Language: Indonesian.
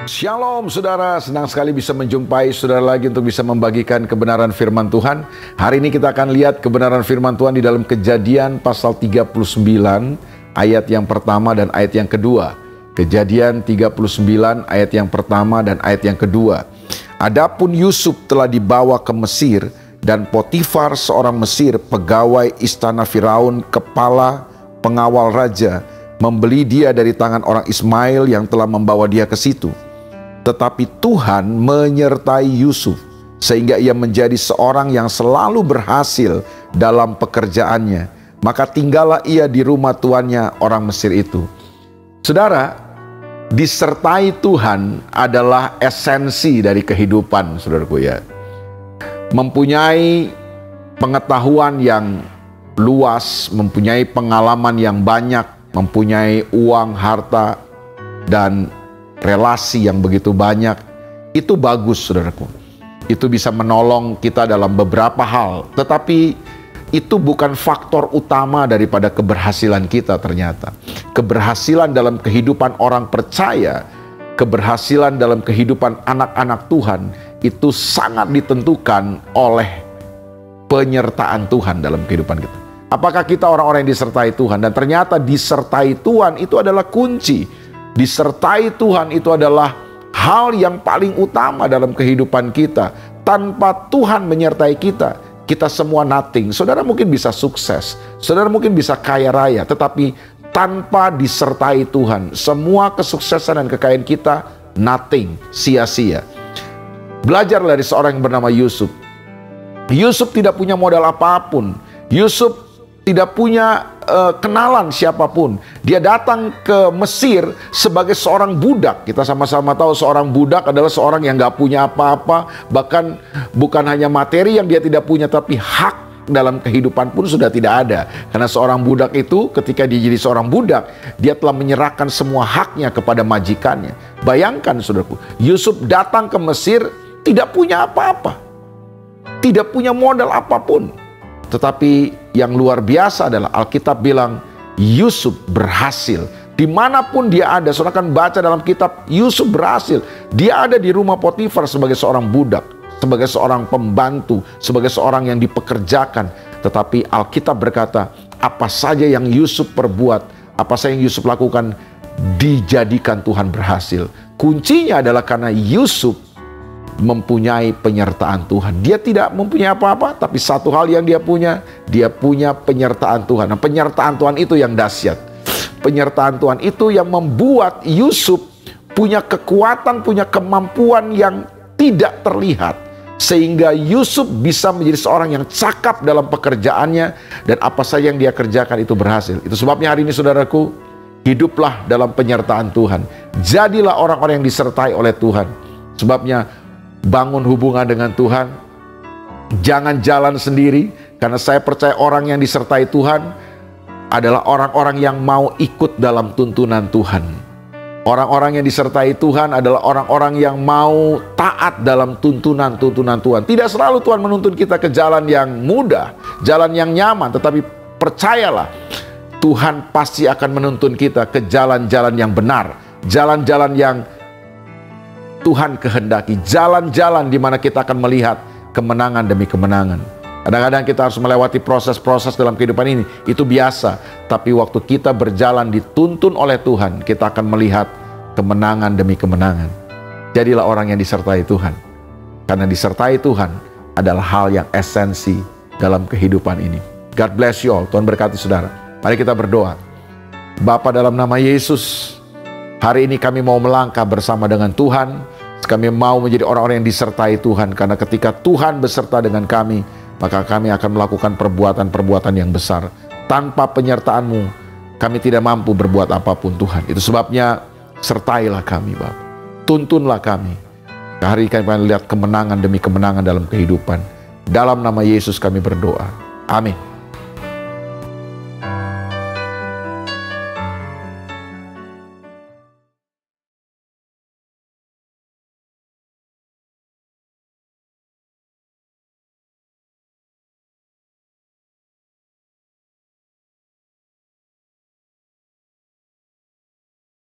Shalom saudara, senang sekali bisa menjumpai saudara lagi untuk bisa membagikan kebenaran firman Tuhan. Hari ini kita akan lihat kebenaran firman Tuhan di dalam Kejadian pasal 39 ayat yang pertama dan ayat yang kedua. Kejadian 39 ayat yang pertama dan ayat yang kedua. Adapun Yusuf telah dibawa ke Mesir, dan Potifar seorang Mesir, pegawai istana Firaun, kepala pengawal raja, membeli dia dari tangan orang Ismail yang telah membawa dia ke situ. Tetapi Tuhan menyertai Yusuf, sehingga ia menjadi seorang yang selalu berhasil dalam pekerjaannya. Maka tinggallah ia di rumah tuannya orang Mesir itu. Saudara, disertai Tuhan adalah esensi dari kehidupan, saudaraku ya. Mempunyai pengetahuan yang luas, mempunyai pengalaman yang banyak, mempunyai uang, harta, dan relasi yang begitu banyak, itu bagus, saudaraku. Itu bisa menolong kita dalam beberapa hal, tetapi itu bukan faktor utama daripada keberhasilan kita ternyata. Keberhasilan dalam kehidupan orang percaya, keberhasilan dalam kehidupan anak-anak Tuhan, itu sangat ditentukan oleh penyertaan Tuhan dalam kehidupan kita. Apakah kita orang-orang yang disertai Tuhan? Dan ternyata disertai Tuhan itu adalah kunci. Disertai Tuhan itu adalah hal yang paling utama dalam kehidupan kita. Tanpa Tuhan menyertai kita, kita semua nothing. Saudara mungkin bisa sukses, saudara mungkin bisa kaya raya, tetapi tanpa disertai Tuhan, semua kesuksesan dan kekayaan kita nothing, sia-sia. Belajar dari seorang yang bernama Yusuf. Yusuf tidak punya modal apapun. Yusuf tidak punya kenalan siapapun. Dia datang ke Mesir sebagai seorang budak. Kita sama-sama tahu seorang budak adalah seorang yang gak punya apa-apa. Bahkan bukan hanya materi yang dia tidak punya, tapi hak dalam kehidupan pun sudah tidak ada. Karena seorang budak itu ketika dia jadi seorang budak, dia telah menyerahkan semua haknya kepada majikannya. Bayangkan saudaraku, Yusuf datang ke Mesir tidak punya apa-apa, tidak punya modal apapun. Tetapi yang luar biasa adalah Alkitab bilang Yusuf berhasil. Dimanapun dia ada, saudara akan baca dalam kitab, Yusuf berhasil. Dia ada di rumah Potifar sebagai seorang budak, sebagai seorang pembantu, sebagai seorang yang dipekerjakan. Tetapi Alkitab berkata, apa saja yang Yusuf perbuat, apa saja yang Yusuf lakukan, dijadikan Tuhan berhasil. Kuncinya adalah karena Yusuf mempunyai penyertaan Tuhan. Dia tidak mempunyai apa-apa, tapi satu hal yang dia punya penyertaan Tuhan. Nah, penyertaan Tuhan itu yang dahsyat. Penyertaan Tuhan itu yang membuat Yusuf punya kekuatan, punya kemampuan yang tidak terlihat. Sehingga Yusuf bisa menjadi seorang yang cakap dalam pekerjaannya, dan apa saja yang dia kerjakan itu berhasil. Itu sebabnya hari ini saudaraku, hiduplah dalam penyertaan Tuhan. Jadilah orang-orang yang disertai oleh Tuhan. Sebabnya bangun hubungan dengan Tuhan. Jangan jalan sendiri, karena saya percaya orang yang disertai Tuhan adalah orang-orang yang mau ikut dalam tuntunan Tuhan. Orang-orang yang disertai Tuhan adalah orang-orang yang mau taat dalam tuntunan-tuntunan Tuhan. Tidak selalu Tuhan menuntun kita ke jalan yang mudah, jalan yang nyaman, tetapi percayalah, Tuhan pasti akan menuntun kita ke jalan-jalan yang benar, jalan-jalan yang Tuhan kehendaki, jalan-jalan di mana kita akan melihat kemenangan demi kemenangan. Kadang-kadang kita harus melewati proses-proses dalam kehidupan ini, itu biasa. Tapi waktu kita berjalan dituntun oleh Tuhan, kita akan melihat kemenangan demi kemenangan. Jadilah orang yang disertai Tuhan. Karena disertai Tuhan adalah hal yang esensi dalam kehidupan ini. God bless you all. Tuhan berkati saudara. Mari kita berdoa. Bapa, dalam nama Yesus, hari ini kami mau melangkah bersama dengan Tuhan. Kami mau menjadi orang-orang yang disertai Tuhan. Karena ketika Tuhan beserta dengan kami, maka kami akan melakukan perbuatan-perbuatan yang besar. Tanpa penyertaan-Mu, kami tidak mampu berbuat apapun Tuhan. Itu sebabnya sertailah kami, Bapa. Tuntunlah kami. Hari ini kami akan lihat kemenangan demi kemenangan dalam kehidupan. Dalam nama Yesus kami berdoa. Amin.